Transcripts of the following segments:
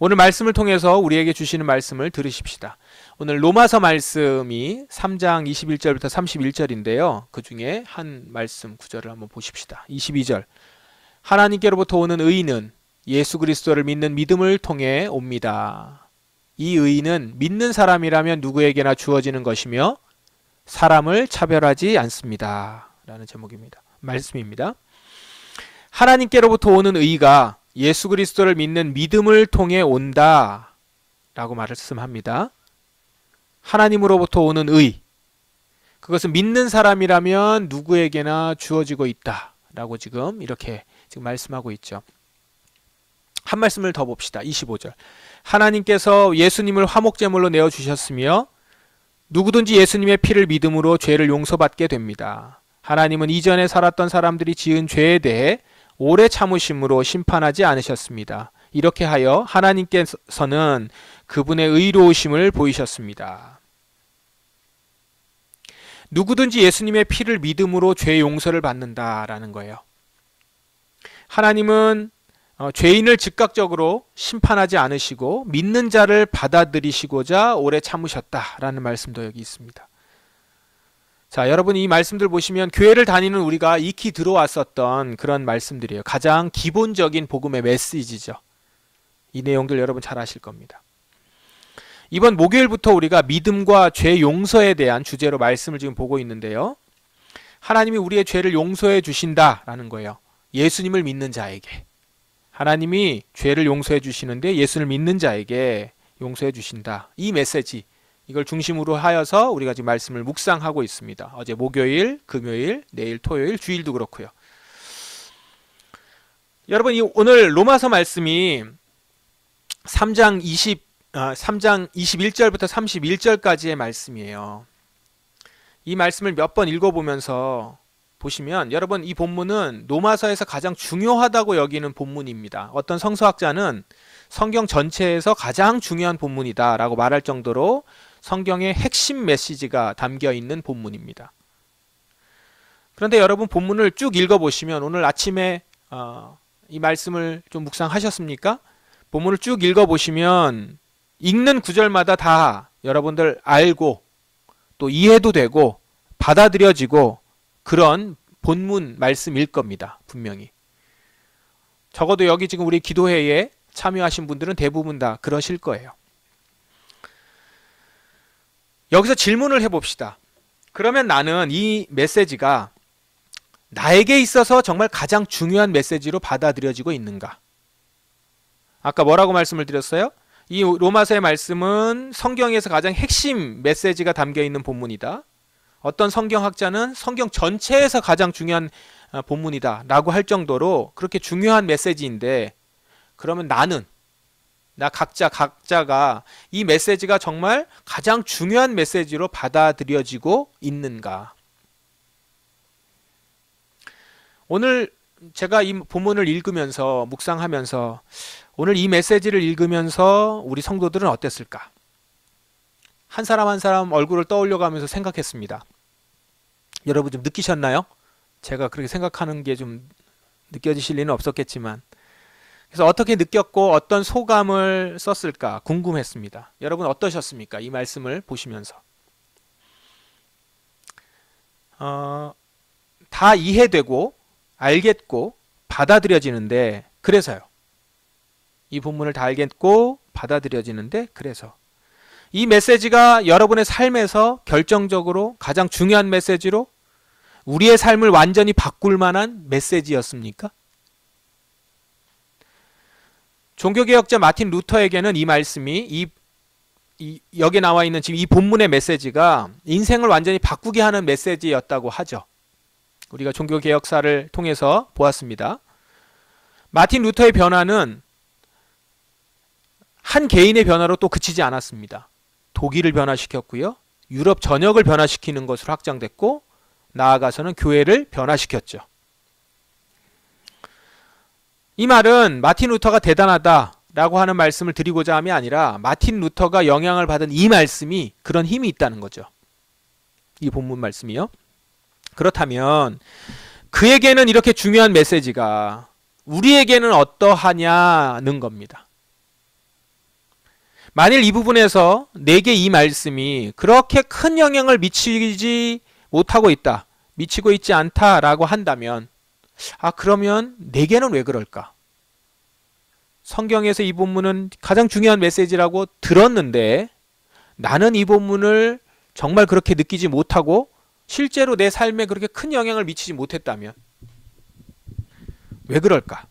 오늘 말씀을 통해서 우리에게 주시는 말씀을 들으십시다. 오늘 로마서 말씀이 3장 21절부터 31절인데요. 그 중에 한 말씀 구절을 한번 보십시다. 22절. 하나님께로부터 오는 의는 예수 그리스도를 믿는 믿음을 통해 옵니다. 이 의는 믿는 사람이라면 누구에게나 주어지는 것이며 사람을 차별하지 않습니다. 라는 제목입니다. 말씀입니다. 하나님께로부터 오는 의가 예수 그리스도를 믿는 믿음을 통해 온다 라고 말씀합니다. 하나님으로부터 오는 의, 그것은 믿는 사람이라면 누구에게나 주어지고 있다 라고 이렇게 말씀하고 있죠. 한 말씀을 더 봅시다. 25절. 하나님께서 예수님을 화목제물로 내어주셨으며 누구든지 예수님의 피를 믿음으로 죄를 용서받게 됩니다. 하나님은 이전에 살았던 사람들이 지은 죄에 대해 오래 참으심으로 심판하지 않으셨습니다. 이렇게 하여 하나님께서는 그분의 의로우심을 보이셨습니다. 누구든지 예수님의 피를 믿음으로 죄 용서를 받는다라는 거예요. 하나님은 죄인을 즉각적으로 심판하지 않으시고 믿는 자를 받아들이시고자 오래 참으셨다라는 말씀도 여기 있습니다. 자, 여러분 이 말씀들 보시면 교회를 다니는 우리가 익히 들어왔었던 그런 말씀들이에요. 가장 기본적인 복음의 메시지죠. 이 내용들 여러분 잘 아실 겁니다. 이번 목요일부터 우리가 믿음과 죄 용서에 대한 주제로 말씀을 지금 보고 있는데요. 하나님이 우리의 죄를 용서해 주신다라는 거예요. 예수님을 믿는 자에게. 하나님이 죄를 용서해 주시는데 예수를 믿는 자에게 용서해 주신다. 이 메시지, 이걸 중심으로 하여서 우리가 지금 말씀을 묵상하고 있습니다. 어제 목요일, 금요일, 내일 토요일, 주일도 그렇고요. 여러분 오늘 로마서 말씀이 3장 21절부터 31절까지의 말씀이에요. 이 말씀을 몇 번 읽어보면서 보시면 여러분 이 본문은 로마서에서 가장 중요하다고 여기는 본문입니다. 어떤 성서학자는 성경 전체에서 가장 중요한 본문이다 라고 말할 정도로 성경의 핵심 메시지가 담겨 있는 본문입니다. 그런데 여러분 본문을 쭉 읽어보시면 오늘 아침에 이 말씀을 좀 묵상하셨습니까? 본문을 쭉 읽어보시면 읽는 구절마다 다 여러분들 알고 또 이해도 되고 받아들여지고 그런 본문 말씀일 겁니다. 분명히. 적어도 여기 지금 우리 기도회에 참여하신 분들은 대부분 다 그러실 거예요. 여기서 질문을 해봅시다. 그러면 나는 이 메시지가 나에게 있어서 정말 가장 중요한 메시지로 받아들여지고 있는가? 아까 뭐라고 말씀을 드렸어요? 이 로마서의 말씀은 성경에서 가장 핵심 메시지가 담겨 있는 본문이다. 어떤 성경학자는 성경 전체에서 가장 중요한 본문이다 라고 할 정도로 그렇게 중요한 메시지인데, 그러면 나 각자가 이 메시지가 정말 가장 중요한 메시지로 받아들여지고 있는가? 오늘 제가 이 본문을 읽으면서 묵상하면서 오늘 이 메시지를 읽으면서 우리 성도들은 어땠을까? 한 사람 한 사람 얼굴을 떠올려가면서 생각했습니다. 여러분 좀 느끼셨나요? 제가 그렇게 생각하는 게 좀 느껴지실 리는 없었겠지만, 그래서 어떻게 느꼈고 어떤 소감을 썼을까 궁금했습니다. 여러분 어떠셨습니까? 이 말씀을 보시면서. 다 이해되고 알겠고 받아들여지는데 그래서요. 이 본문을 다 알겠고 받아들여지는데 그래서 이 메시지가 여러분의 삶에서 결정적으로 가장 중요한 메시지로 우리의 삶을 완전히 바꿀 만한 메시지였습니까? 종교개혁자 마틴 루터에게는 이 말씀이 여기 나와 있는 지금 이 본문의 메시지가 인생을 완전히 바꾸게 하는 메시지였다고 하죠. 우리가 종교개혁사를 통해서 보았습니다. 마틴 루터의 변화는 한 개인의 변화로 또 그치지 않았습니다. 독일을 변화시켰고요. 유럽 전역을 변화시키는 것으로 확장됐고 나아가서는 교회를 변화시켰죠. 이 말은 마틴 루터가 대단하다라고 하는 말씀을 드리고자 함이 아니라 마틴 루터가 영향을 받은 이 말씀이 그런 힘이 있다는 거죠. 이 본문 말씀이요. 그렇다면 그에게는 이렇게 중요한 메시지가 우리에게는 어떠하냐는 겁니다. 만일 이 부분에서 내게 이 말씀이 그렇게 큰 영향을 미치지 못하고 있다, 미치고 있지 않다라고 한다면, 그러면 내게는 왜 그럴까? 성경에서 이 본문은 가장 중요한 메시지라고 들었는데 나는 이 본문을 정말 그렇게 느끼지 못하고 실제로 내 삶에 그렇게 큰 영향을 미치지 못했다면 왜 그럴까?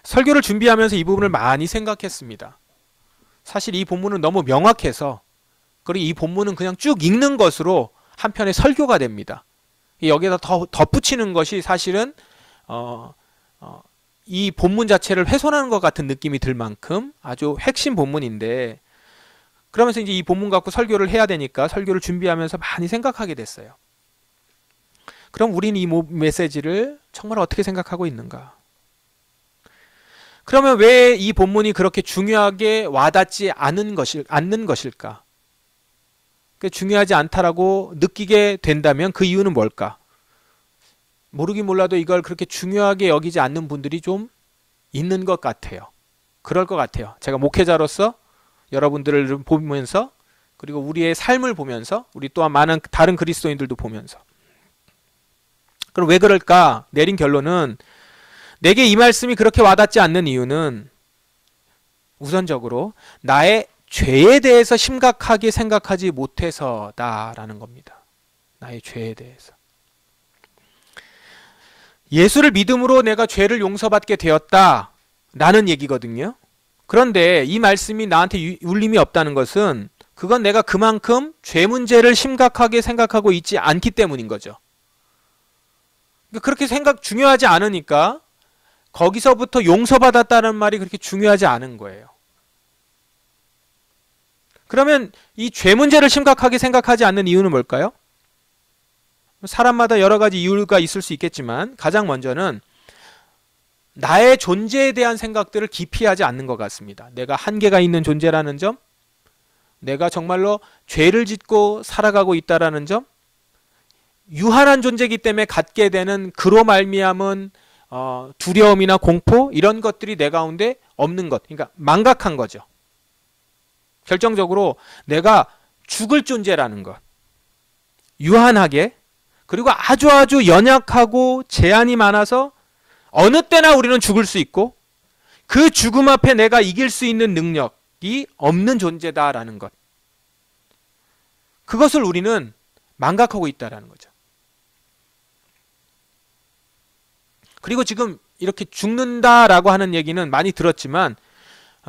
설교를 준비하면서 이 부분을 많이 생각했습니다. 사실 이 본문은 너무 명확해서, 그리고 이 본문은 그냥 쭉 읽는 것으로 한편의 설교가 됩니다. 여기에다 더 덧붙이는 것이 사실은 이 본문 자체를 훼손하는 것 같은 느낌이 들 만큼 아주 핵심 본문인데, 그러면서 이제 이 본문 갖고 설교를 해야 되니까 설교를 준비하면서 많이 생각하게 됐어요. 그럼 우리는 이 메시지를 정말 어떻게 생각하고 있는가? 그러면 왜 이 본문이 그렇게 중요하게 와닿지 않는 것일까? 중요하지 않다라고 느끼게 된다면 그 이유는 뭘까? 모르긴 몰라도 이걸 그렇게 중요하게 여기지 않는 분들이 좀 있는 것 같아요. 그럴 것 같아요. 제가 목회자로서 여러분들을 보면서, 그리고 우리의 삶을 보면서, 우리 또한 많은 다른 그리스도인들도 보면서. 그럼 왜 그럴까? 내린 결론은, 내게 이 말씀이 그렇게 와닿지 않는 이유는 우선적으로 나의 죄에 대해서 심각하게 생각하지 못해서다라는 겁니다. 나의 죄에 대해서. 예수를 믿음으로 내가 죄를 용서받게 되었다라는 얘기거든요. 그런데 이 말씀이 나한테 울림이 없다는 것은 그건 내가 그만큼 죄 문제를 심각하게 생각하고 있지 않기 때문인 거죠. 그렇게 중요하지 않으니까 거기서부터 용서받았다는 말이 그렇게 중요하지 않은 거예요. 그러면 이 죄 문제를 심각하게 생각하지 않는 이유는 뭘까요? 사람마다 여러 가지 이유가 있을 수 있겠지만 가장 먼저는 나의 존재에 대한 생각들을 깊이 하지 않는 것 같습니다. 내가 한계가 있는 존재라는 점, 내가 정말로 죄를 짓고 살아가고 있다라는 점, 유한한 존재이기 때문에 갖게 되는 그로 말미암은 두려움이나 공포, 이런 것들이 내 가운데 없는 것, 그러니까 망각한 거죠. 결정적으로 내가 죽을 존재라는 것, 유한하게, 그리고 아주 연약하고 제한이 많아서 어느 때나 우리는 죽을 수 있고 그 죽음 앞에 내가 이길 수 있는 능력이 없는 존재다라는 것, 그것을 우리는 망각하고 있다라는 거죠. 그리고 지금 이렇게 죽는다라고 하는 얘기는 많이 들었지만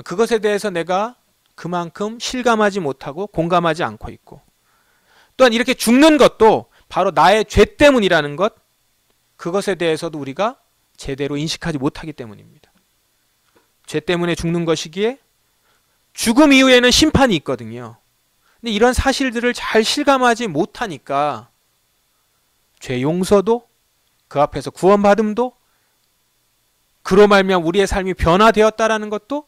그것에 대해서 내가 그만큼 실감하지 못하고 공감하지 않고 있고, 또한 이렇게 죽는 것도 바로 나의 죄 때문이라는 것, 그것에 대해서도 우리가 제대로 인식하지 못하기 때문입니다. 죄 때문에 죽는 것이기에 죽음 이후에는 심판이 있거든요. 근데 이런 사실들을 잘 실감하지 못하니까 죄 용서도, 그 앞에서 구원받음도, 그로 말미암아 우리의 삶이 변화되었다라는 것도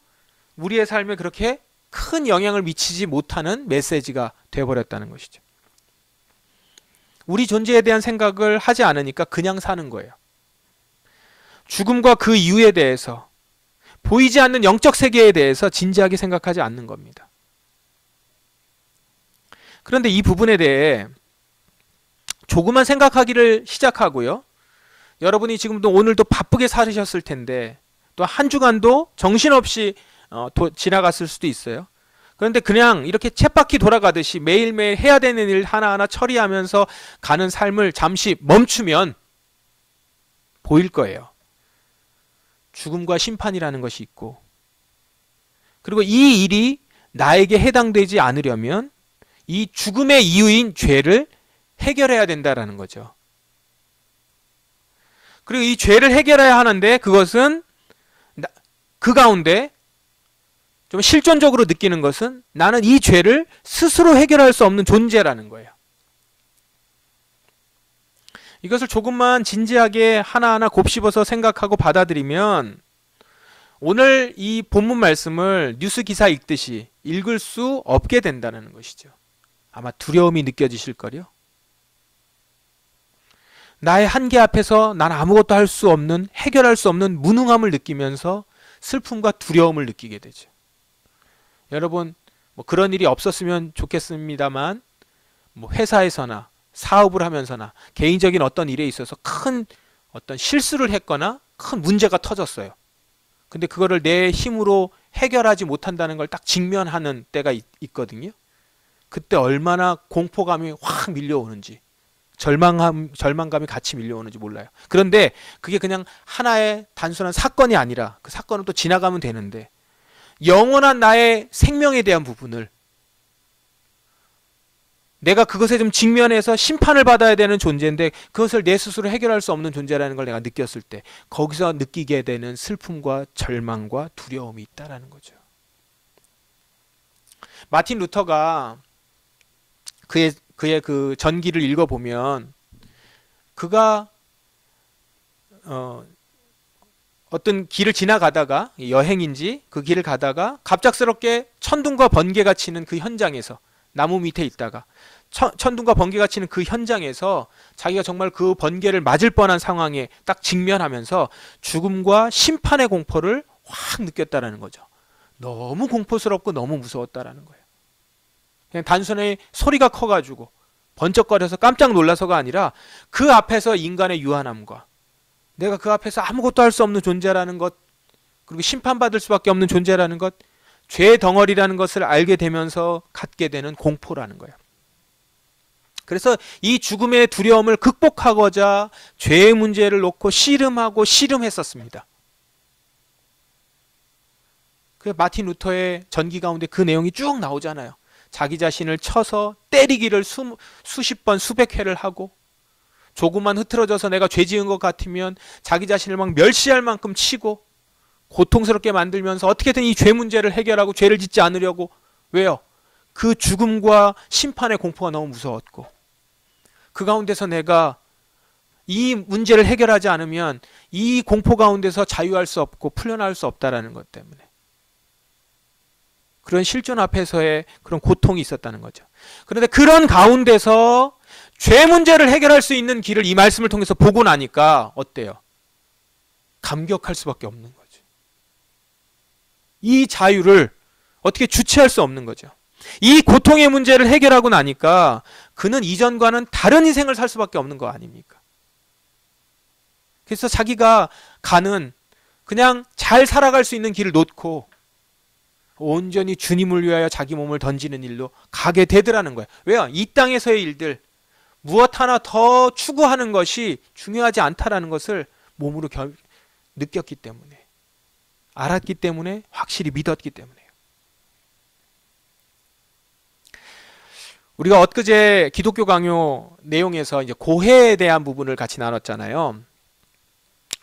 우리의 삶에 그렇게 큰 영향을 미치지 못하는 메시지가 되어버렸다는 것이죠. 우리 존재에 대한 생각을 하지 않으니까 그냥 사는 거예요. 죽음과 그 이유에 대해서, 보이지 않는 영적 세계에 대해서 진지하게 생각하지 않는 겁니다. 그런데 이 부분에 대해 조금만 생각하기를 시작하고요. 여러분이 지금도 오늘도 바쁘게 살으셨을 텐데 또 한 주간도 정신없이 지나갔을 수도 있어요. 그런데 그냥 이렇게 쳇바퀴 돌아가듯이 매일매일 해야 되는 일 하나하나 처리하면서 가는 삶을 잠시 멈추면 보일 거예요. 죽음과 심판이라는 것이 있고, 그리고 이 일이 나에게 해당되지 않으려면 이 죽음의 이유인 죄를 해결해야 된다라는 거죠. 그리고 이 죄를 해결해야 하는데 그것은 그 가운데 좀 실존적으로 느끼는 것은 나는 이 죄를 스스로 해결할 수 없는 존재라는 거예요. 이것을 조금만 진지하게 하나하나 곱씹어서 생각하고 받아들이면 오늘 이 본문 말씀을 뉴스 기사 읽듯이 읽을 수 없게 된다는 것이죠. 아마 두려움이 느껴지실 거요. 나의 한계 앞에서 난 아무것도 할 수 없는, 해결할 수 없는 무능함을 느끼면서 슬픔과 두려움을 느끼게 되죠. 여러분 뭐 그런 일이 없었으면 좋겠습니다만 뭐 회사에서나 사업을 하면서나 개인적인 어떤 일에 있어서 큰 어떤 실수를 했거나 큰 문제가 터졌어요. 근데 그거를 내 힘으로 해결하지 못한다는 걸 딱 직면하는 때가 있거든요. 그때 얼마나 공포감이 확 밀려오는지, 절망감이 같이 밀려오는지 몰라요. 그런데 그게 그냥 하나의 단순한 사건이 아니라 그 사건은 또 지나가면 되는데 영원한 나의 생명에 대한 부분을 내가 그것에 좀 직면해서 심판을 받아야 되는 존재인데 그것을 내 스스로 해결할 수 없는 존재라는 걸 내가 느꼈을 때 거기서 느끼게 되는 슬픔과 절망과 두려움이 있다라는 거죠. 마틴 루터가 그의 그 전기를 읽어보면 그가 어떤 길을 지나가다가 여행인지 그 길을 가다가 갑작스럽게 천둥과 번개가 치는 그 현장에서 나무 밑에 있다가 천둥과 번개가 치는 그 현장에서 자기가 정말 그 번개를 맞을 뻔한 상황에 딱 직면하면서 죽음과 심판의 공포를 확 느꼈다라는 거죠. 너무 공포스럽고 너무 무서웠다라는 거예요. 그냥 단순히 소리가 커가지고 번쩍거려서 깜짝 놀라서가 아니라 그 앞에서 인간의 유한함과 내가 그 앞에서 아무것도 할 수 없는 존재라는 것, 그리고 심판받을 수밖에 없는 존재라는 것, 죄의 덩어리라는 것을 알게 되면서 갖게 되는 공포라는 거예요. 그래서 이 죽음의 두려움을 극복하고자 죄의 문제를 놓고 씨름하고 씨름했었습니다. 그 마틴 루터의 전기 가운데 그 내용이 쭉 나오잖아요. 자기 자신을 쳐서 때리기를 수십 번 수백 회를 하고 조금만 흐트러져서 내가 죄 지은 것 같으면 자기 자신을 막 멸시할 만큼 치고 고통스럽게 만들면서 어떻게든 이 죄 문제를 해결하고 죄를 짓지 않으려고. 왜요? 그 죽음과 심판의 공포가 너무 무서웠고 그 가운데서 내가 이 문제를 해결하지 않으면 이 공포 가운데서 자유할 수 없고 풀려날 수 없다라는 것 때문에 그런 실존 앞에서의 그런 고통이 있었다는 거죠. 그런데 그런 가운데서 죄 문제를 해결할 수 있는 길을 이 말씀을 통해서 보고 나니까 어때요? 감격할 수밖에 없는 거죠. 이 자유를 어떻게 주체할 수 없는 거죠. 이 고통의 문제를 해결하고 나니까 그는 이전과는 다른 인생을 살 수밖에 없는 거 아닙니까? 그래서 자기가 가는 그냥 잘 살아갈 수 있는 길을 놓고 온전히 주님을 위하여 자기 몸을 던지는 일로 가게 되더라는 거예요. 왜요? 이 땅에서의 일들 무엇 하나 더 추구하는 것이 중요하지 않다라는 것을 몸으로 느꼈기 때문에, 알았기 때문에, 확실히 믿었기 때문에요. 우리가 엊그제 기독교 강요 내용에서 이제 고해에 대한 부분을 같이 나눴잖아요.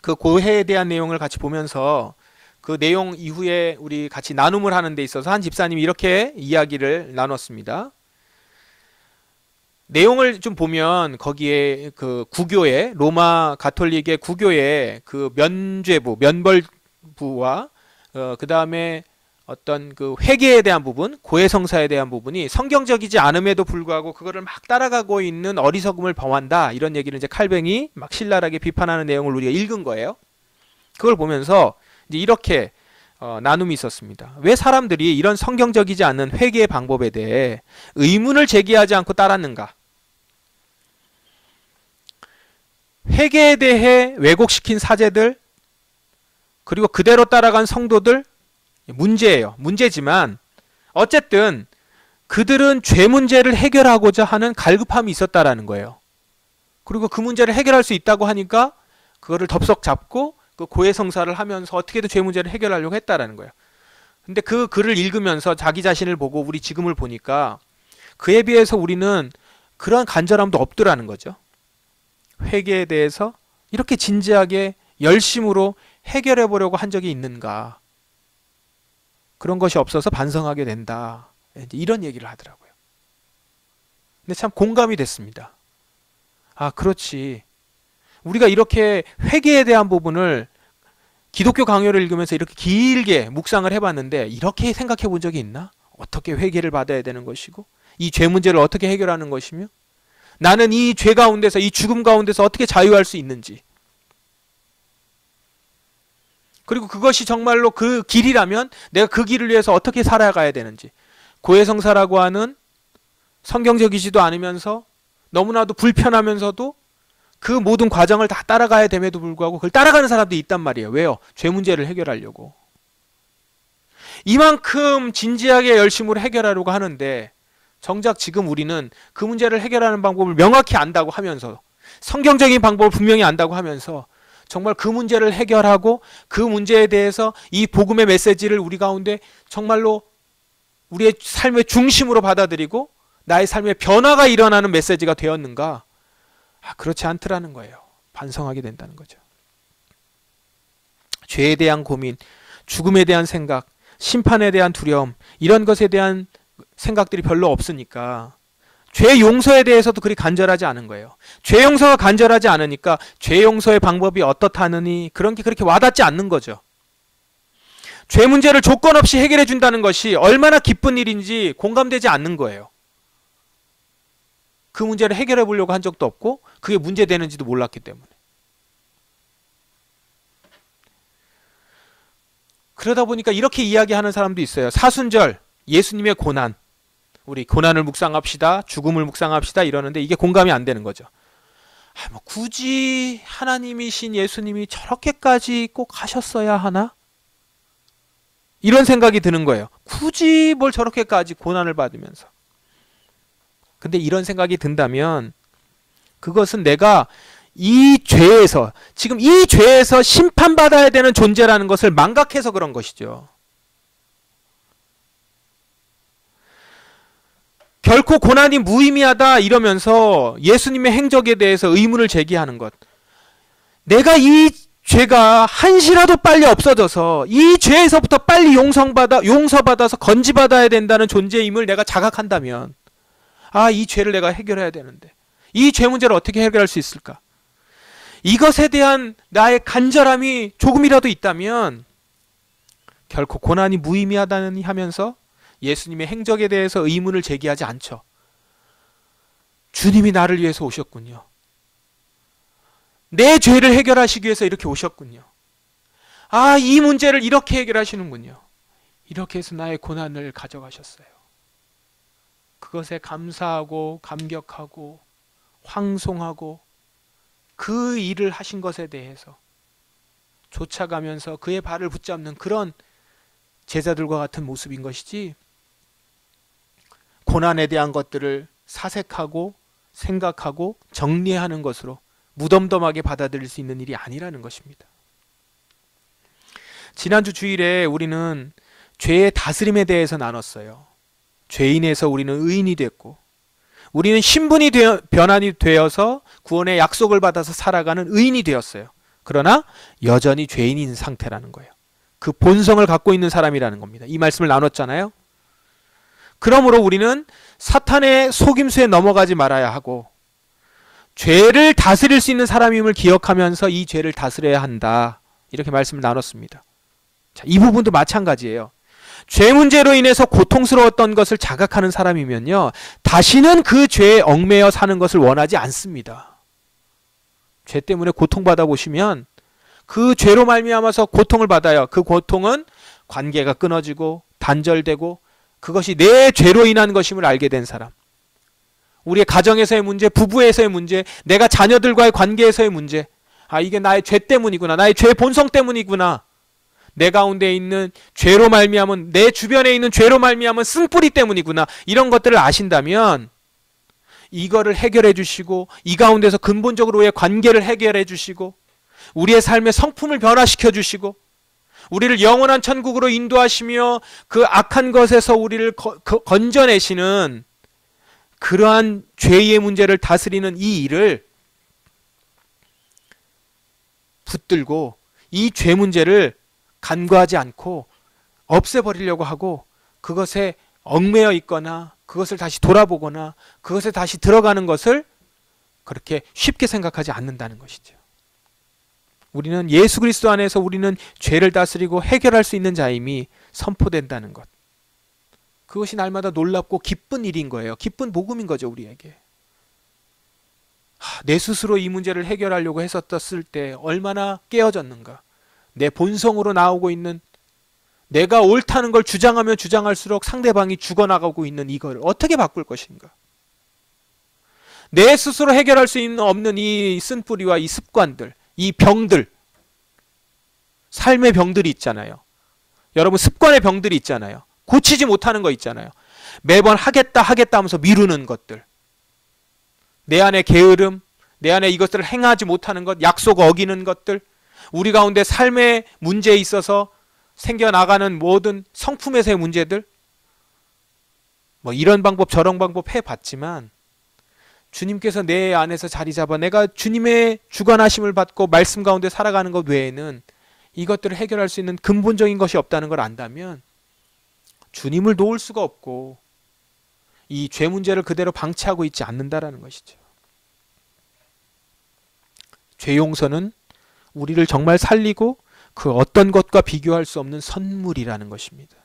그 고해에 대한 내용을 같이 보면서 그 내용 이후에 우리 같이 나눔을 하는 데 있어서 한 집사님이 이렇게 이야기를 나눴습니다. 내용을 좀 보면 거기에 그 구교의 로마 가톨릭의 구교의 그 면벌부와 그 다음에 어떤 그 회개에 대한 부분, 고해성사에 대한 부분이 성경적이지 않음에도 불구하고 그거를 막 따라가고 있는 어리석음을 범한다, 이런 얘기를 이제 칼뱅이 막 신랄하게 비판하는 내용을 우리가 읽은 거예요. 그걸 보면서 이제 이렇게 나눔이 있었습니다. 왜 사람들이 이런 성경적이지 않은 회개의 방법에 대해 의문을 제기하지 않고 따랐는가? 회개에 대해 왜곡시킨 사제들, 그리고 그대로 따라간 성도들, 문제예요. 문제지만 어쨌든 그들은 죄 문제를 해결하고자 하는 갈급함이 있었다라는 거예요. 그리고 그 문제를 해결할 수 있다고 하니까 그거를 덥석 잡고 그 고해성사를 하면서 어떻게든 죄 문제를 해결하려고 했다라는 거예요. 근데 그 글을 읽으면서 자기 자신을 보고 우리 지금을 보니까 그에 비해서 우리는 그런 간절함도 없더라는 거죠. 회개에 대해서 이렇게 진지하게 열심으로 해결해 보려고 한 적이 있는가? 그런 것이 없어서 반성하게 된다, 이런 얘기를 하더라고요. 근데 참 공감이 됐습니다. 아, 그렇지. 우리가 이렇게 회개에 대한 부분을 기독교 강요를 읽으면서 이렇게 길게 묵상을 해봤는데 이렇게 생각해 본 적이 있나? 어떻게 회개를 받아야 되는 것이고 이 죄 문제를 어떻게 해결하는 것이며 나는 이 죄 가운데서, 이 죽음 가운데서 어떻게 자유할 수 있는지, 그리고 그것이 정말로 그 길이라면 내가 그 길을 위해서 어떻게 살아가야 되는지, 고해성사라고 하는 성경적이지도 않으면서 너무나도 불편하면서도 그 모든 과정을 다 따라가야 됨에도 불구하고 그걸 따라가는 사람도 있단 말이에요. 왜요? 죄 문제를 해결하려고. 이만큼 진지하게 열심으로 해결하려고 하는데 정작 지금 우리는 그 문제를 해결하는 방법을 명확히 안다고 하면서, 성경적인 방법을 분명히 안다고 하면서 정말 그 문제를 해결하고 그 문제에 대해서 이 복음의 메시지를 우리 가운데 정말로 우리의 삶의 중심으로 받아들이고 나의 삶의 변화가 일어나는 메시지가 되었는가? 그렇지 않더라는 거예요. 반성하게 된다는 거죠. 죄에 대한 고민, 죽음에 대한 생각, 심판에 대한 두려움, 이런 것에 대한 생각들이 별로 없으니까 죄 용서에 대해서도 그리 간절하지 않은 거예요. 죄 용서가 간절하지 않으니까 죄 용서의 방법이 어떻다느니 그런 게 그렇게 와닿지 않는 거죠. 죄 문제를 조건 없이 해결해 준다는 것이 얼마나 기쁜 일인지 공감되지 않는 거예요. 그 문제를 해결해 보려고 한 적도 없고 그게 문제되는지도 몰랐기 때문에. 그러다 보니까 이렇게 이야기하는 사람도 있어요. 사순절, 예수님의 고난, 우리 고난을 묵상합시다, 죽음을 묵상합시다 이러는데 이게 공감이 안 되는 거죠. 뭐 굳이 하나님이신 예수님이 저렇게까지 꼭 하셨어야 하나? 이런 생각이 드는 거예요. 굳이 뭘 저렇게까지 고난을 받으면서. 근데 이런 생각이 든다면 그것은 내가 이 죄에서, 지금 이 죄에서 심판받아야 되는 존재라는 것을 망각해서 그런 것이죠. 결코 고난이 무의미하다 이러면서 예수님의 행적에 대해서 의문을 제기하는 것. 내가 이 죄가 한시라도 빨리 없어져서 이 죄에서부터 빨리 용서받아서 건지받아야 된다는 존재임을 내가 자각한다면, 이 죄를 내가 해결해야 되는데 이 죄 문제를 어떻게 해결할 수 있을까? 이것에 대한 나의 간절함이 조금이라도 있다면 결코 고난이 무의미하다니 하면서 예수님의 행적에 대해서 의문을 제기하지 않죠. 주님이 나를 위해서 오셨군요. 내 죄를 해결하시기 위해서 이렇게 오셨군요. 이 문제를 이렇게 해결하시는군요. 이렇게 해서 나의 고난을 가져가셨어요. 그것에 감사하고 감격하고 황송하고 그 일을 하신 것에 대해서 쫓아가면서 그의 발을 붙잡는 그런 제자들과 같은 모습인 것이지, 고난에 대한 것들을 사색하고 생각하고 정리하는 것으로 무덤덤하게 받아들일 수 있는 일이 아니라는 것입니다. 지난주 주일에 우리는 죄의 다스림에 대해서 나눴어요. 죄인에서 우리는 의인이 됐고, 우리는 신분이 변환이 되어서 구원의 약속을 받아서 살아가는 의인이 되었어요. 그러나 여전히 죄인인 상태라는 거예요. 그 본성을 갖고 있는 사람이라는 겁니다. 이 말씀을 나눴잖아요. 그러므로 우리는 사탄의 속임수에 넘어가지 말아야 하고 죄를 다스릴 수 있는 사람임을 기억하면서 이 죄를 다스려야 한다. 이렇게 말씀을 나눴습니다. 자, 이 부분도 마찬가지예요. 죄 문제로 인해서 고통스러웠던 것을 자각하는 사람이면요, 다시는 그 죄에 얽매여 사는 것을 원하지 않습니다. 죄 때문에 고통받아 보시면 그 죄로 말미암아서 고통을 받아요. 그 고통은 관계가 끊어지고 단절되고 그것이 내 죄로 인한 것임을 알게 된 사람, 우리의 가정에서의 문제, 부부에서의 문제, 내가 자녀들과의 관계에서의 문제, 이게 나의 죄 때문이구나, 나의 죄 본성 때문이구나, 내 가운데 있는 죄로 말미암은, 내 주변에 있는 죄로 말미암은 쓴뿌리 때문이구나, 이런 것들을 아신다면 이거를 해결해 주시고 이 가운데서 근본적으로 우리의 관계를 해결해 주시고 우리의 삶의 성품을 변화시켜 주시고 우리를 영원한 천국으로 인도하시며 그 악한 것에서 우리를 건져내시는 그러한 죄의 문제를 다스리는 이 일을 붙들고 이 죄 문제를 간과하지 않고 없애버리려고 하고 그것에 얽매여 있거나 그것을 다시 돌아보거나 그것에 다시 들어가는 것을 그렇게 쉽게 생각하지 않는다는 것이죠. 우리는 예수 그리스도 안에서 우리는 죄를 다스리고 해결할 수 있는 자임이 선포된다는 것. 그것이 날마다 놀랍고 기쁜 일인 거예요. 기쁜 복음인 거죠, 우리에게. 내 스스로 이 문제를 해결하려고 했었을 때 얼마나 깨어졌는가. 내 본성으로 나오고 있는, 내가 옳다는 걸 주장하면 주장할수록 상대방이 죽어나가고 있는 이걸 어떻게 바꿀 것인가? 내 스스로 해결할 수 없는 이 쓴뿌리와 이 습관들, 이 병들, 삶의 병들이 있잖아요. 여러분, 습관의 병들이 있잖아요. 고치지 못하는 거 있잖아요. 매번 하겠다 하면서 미루는 것들, 내 안에 게으름, 내 안에 이것들을 행하지 못하는 것, 약속 어기는 것들, 우리 가운데 삶의 문제에 있어서 생겨나가는 모든 성품에서의 문제들, 뭐 이런 방법 저런 방법 해봤지만 주님께서 내 안에서 자리 잡아 내가 주님의 주관하심을 받고 말씀 가운데 살아가는 것 외에는 이것들을 해결할 수 있는 근본적인 것이 없다는 걸 안다면 주님을 놓을 수가 없고 이 죄 문제를 그대로 방치하고 있지 않는다라는 것이죠. 죄 용서는 우리를 정말 살리고 그 어떤 것과 비교할 수 없는 선물이라는 것입니다.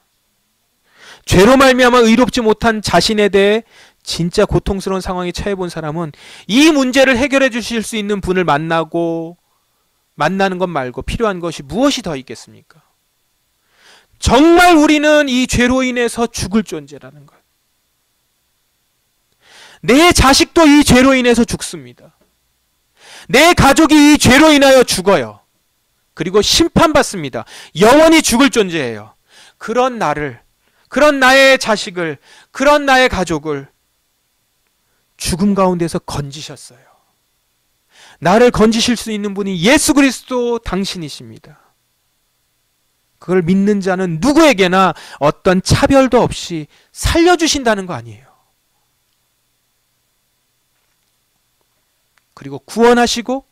죄로 말미암아 의롭지 못한 자신에 대해 진짜 고통스러운 상황에 처해 본 사람은 이 문제를 해결해 주실 수 있는 분을 만나는 것 말고 필요한 것이 무엇이 더 있겠습니까? 정말 우리는 이 죄로 인해서 죽을 존재라는 것. 내 자식도 이 죄로 인해서 죽습니다. 내 가족이 이 죄로 인하여 죽어요. 그리고 심판받습니다. 영원히 죽을 존재예요. 그런 나를, 그런 나의 자식을, 그런 나의 가족을 죽음 가운데서 건지셨어요. 나를 건지실 수 있는 분이 예수 그리스도 당신이십니다. 그걸 믿는 자는 누구에게나 어떤 차별도 없이 살려주신다는 거 아니에요. 그리고 구원하시고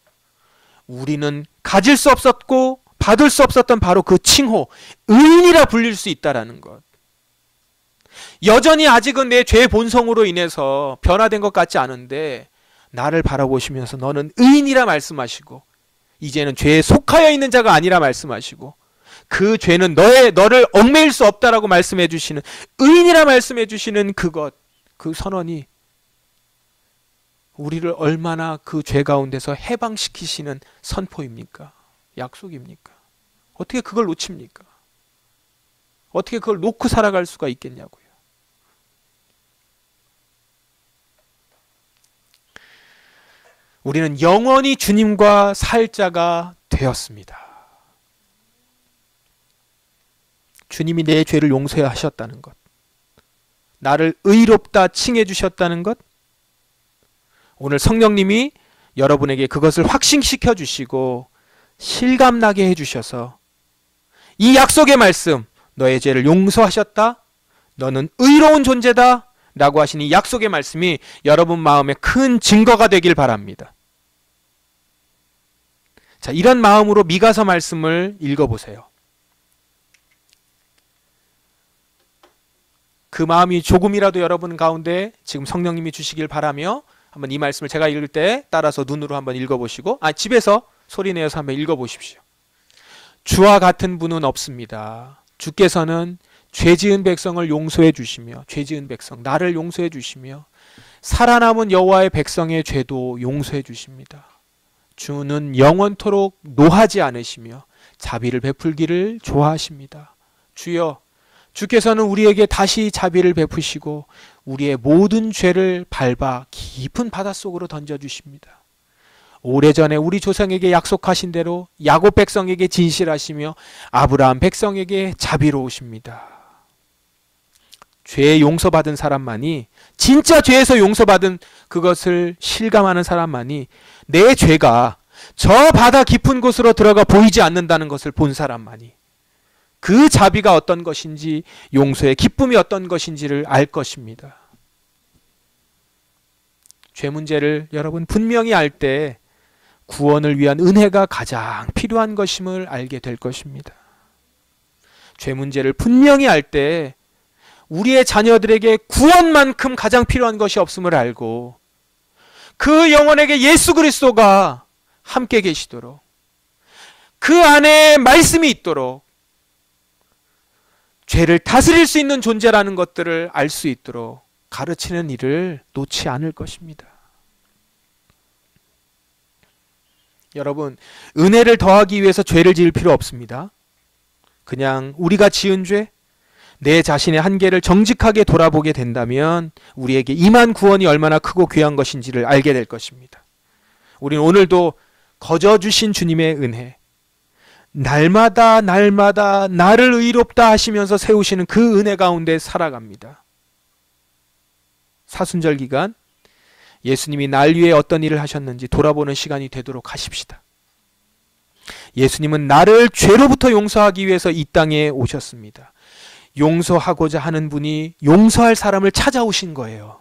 우리는 가질 수 없었고 받을 수 없었던 바로 그 칭호, 의인이라 불릴 수 있다는 것. 여전히 아직은 내 죄 본성으로 인해서 변화된 것 같지 않은데 나를 바라보시면서 너는 의인이라 말씀하시고 이제는 죄에 속하여 있는 자가 아니라 말씀하시고 그 죄는 너를 얽매일 수 없다라고 말씀해 주시는, 의인이라 말씀해 주시는 그것, 그 선언이 우리를 얼마나 그 죄 가운데서 해방시키시는 선포입니까? 약속입니까? 어떻게 그걸 놓칩니까? 어떻게 그걸 놓고 살아갈 수가 있겠냐고요. 우리는 영원히 주님과 살 자가 되었습니다. 주님이 내 죄를 용서하셨다는 것, 나를 의롭다 칭해 주셨다는 것, 오늘 성령님이 여러분에게 그것을 확신시켜 주시고 실감나게 해주셔서 이 약속의 말씀, 너의 죄를 용서하셨다, 너는 의로운 존재다 라고 하신 이 약속의 말씀이 여러분 마음에 큰 증거가 되길 바랍니다. 자, 이런 마음으로 미가서 말씀을 읽어보세요. 그 마음이 조금이라도 여러분 가운데 지금 성령님이 주시길 바라며 한번 이 말씀을 제가 읽을 때 따라서 눈으로 한번 읽어보시고, 집에서 소리내어서 한번 읽어보십시오. 주와 같은 분은 없습니다. 주께서는 죄지은 백성을 용서해 주시며, 죄지은 백성, 나를 용서해 주시며 살아남은 여호와의 백성의 죄도 용서해 주십니다. 주는 영원토록 노하지 않으시며 자비를 베풀기를 좋아하십니다. 주여, 주께서는 우리에게 다시 자비를 베푸시고 우리의 모든 죄를 밟아 깊은 바닷속으로 던져주십니다. 오래전에 우리 조상에게 약속하신 대로 야곱 백성에게 진실하시며 아브라함 백성에게 자비로우십니다. 죄 용서받은 사람만이, 진짜 죄에서 용서받은 그것을 실감하는 사람만이 내 죄가 저 바다 깊은 곳으로 들어가 보이지 않는다는 것을 본 사람만이 그 자비가 어떤 것인지, 용서의 기쁨이 어떤 것인지를 알 것입니다. 죄 문제를 여러분 분명히 알 때 구원을 위한 은혜가 가장 필요한 것임을 알게 될 것입니다. 죄 문제를 분명히 알 때 우리의 자녀들에게 구원만큼 가장 필요한 것이 없음을 알고 그 영혼에게 예수 그리스도가 함께 계시도록, 그 안에 말씀이 있도록, 죄를 다스릴 수 있는 존재라는 것들을 알 수 있도록 가르치는 일을 놓지 않을 것입니다. 여러분, 은혜를 더하기 위해서 죄를 지을 필요 없습니다. 그냥 우리가 지은 죄, 내 자신의 한계를 정직하게 돌아보게 된다면 우리에게 임한 구원이 얼마나 크고 귀한 것인지를 알게 될 것입니다. 우리는 오늘도 거저 주신 주님의 은혜, 날마다 나를 의롭다 하시면서 세우시는 그 은혜 가운데 살아갑니다. 사순절 기간 예수님이 날 위해 어떤 일을 하셨는지 돌아보는 시간이 되도록 하십시다. 예수님은 나를 죄로부터 용서하기 위해서 이 땅에 오셨습니다. 용서하고자 하는 분이 용서할 사람을 찾아오신 거예요.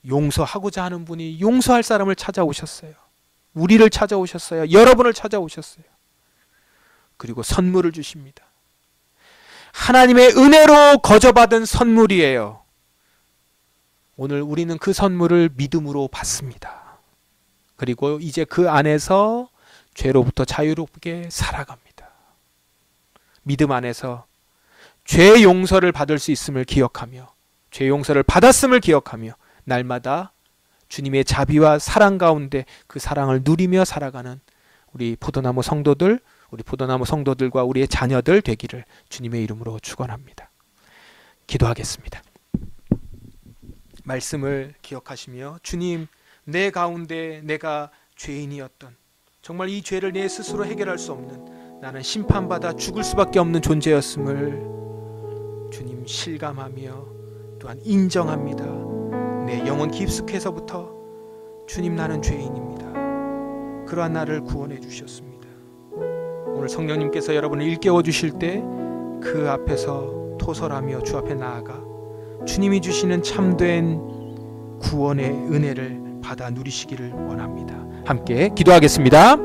용서하고자 하는 분이 용서할 사람을 찾아오셨어요. 우리를 찾아오셨어요. 여러분을 찾아오셨어요. 그리고 선물을 주십니다. 하나님의 은혜로 거저받은 선물이에요. 오늘 우리는 그 선물을 믿음으로 받습니다. 그리고 이제 그 안에서 죄로부터 자유롭게 살아갑니다. 믿음 안에서 죄 용서를 받을 수 있음을 기억하며, 죄 용서를 받았음을 기억하며 날마다 주님의 자비와 사랑 가운데 그 사랑을 누리며 살아가는 우리 포도나무 성도들, 우리 포도나무 성도들과 우리의 자녀들 되기를 주님의 이름으로 축원합니다. 기도하겠습니다. 말씀을 기억하시며, 주님, 내 가운데 내가 죄인이었던, 정말 이 죄를 내 스스로 해결할 수 없는, 나는 심판받아 죽을 수밖에 없는 존재였음을 주님 실감하며 또한 인정합니다. 내 영혼 깊숙해서부터 주님, 나는 죄인입니다. 그러한 나를 구원해 주셨습니다. 오늘 성령님께서 여러분을 일깨워 주실 때 그 앞에서 토설하며 주 앞에 나아가 주님이 주시는 참된 구원의 은혜를 받아 누리시기를 원합니다. 함께 기도하겠습니다.